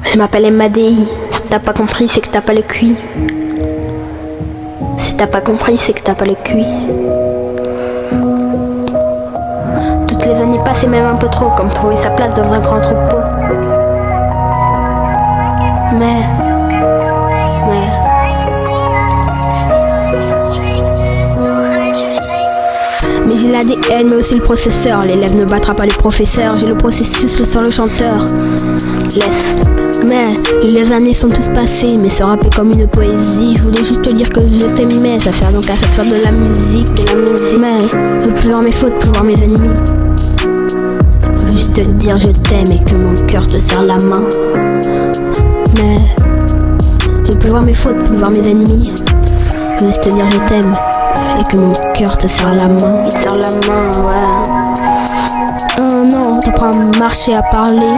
Je m'appelle MADI. Si t'as pas compris, c'est que t'as pas le QI. Si t'as pas compris, c'est que t'as pas le QI. Toutes les années passées, même un peu trop, comme trouver sa place dans un grand troupeau. Mais j'ai l'ADN mais aussi le processeur. L'élève ne battra pas le professeur. J'ai le processus, le sang, le chanteur. Laisse. Mais les années sont tous passées, mais se rappeler comme une poésie. Je voulais juste te dire que je t'aimais. Ça sert donc à ça de faire de la musique. Mais je veux plus voir mes fautes, plus voir mes ennemis. Je veux juste te dire je t'aime et que mon cœur te serre la main. Mais je veux plus voir mes fautes, plus voir mes ennemis. Je veux juste te dire je t'aime et que mon cœur te serre la main. Il te serre la main, ouais. Non, t'apprends à marcher, à parler,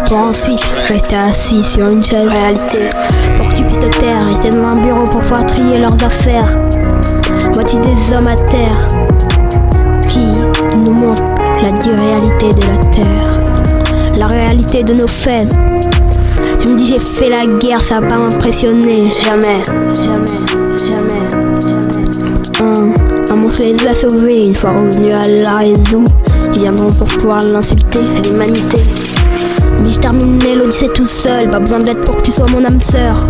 pour ensuite rester assis sur une chaise. Réalité. Pour que tu puisses te taire, rester dans un bureau pour pouvoir trier leurs affaires. Moitié des hommes à terre qui nous montrent la dure réalité de la terre, la réalité de nos faits. Tu me dis j'ai fait la guerre, ça va pas m'impressionner. Jamais. Un monstre les a sauvés, une fois revenus à la raison. Ils viendront pour pouvoir l'insulter, c'est l'humanité. Mais je terminais l'odyssée tout seul, pas besoin d'aide pour que tu sois mon âme sœur.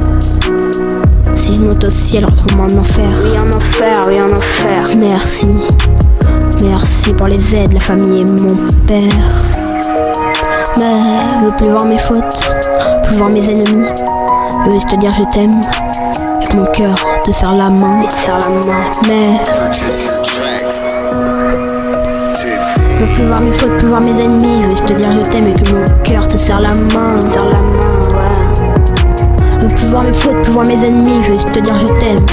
Si je monte au ciel, retrouve-moi en enfer. Oui en enfer, oui en enfer. Merci pour les aides, la famille et mon père. Mais je veux plus voir mes fautes, plus voir mes ennemis. Je veux juste te dire je t'aime et que mon cœur te serre la main. Mais je veux plus voir mes fautes, plus voir mes ennemis. Je veux juste te dire je t'aime et que mon cœur te serre la main. Ouais. Je veux plus voir mes fautes, plus voir mes ennemis. Je veux juste te dire je t'aime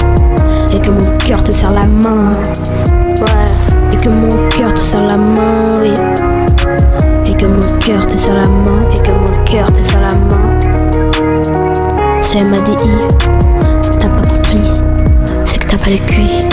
et que mon cœur te serre la main. Ouais. Et que mon cœur te serre la main, oui. Et que mon cœur te serre la main. Et que mon cœur te serre la main. C'est MADI. Si t'as pas compris, c'est que t'as pas le QI.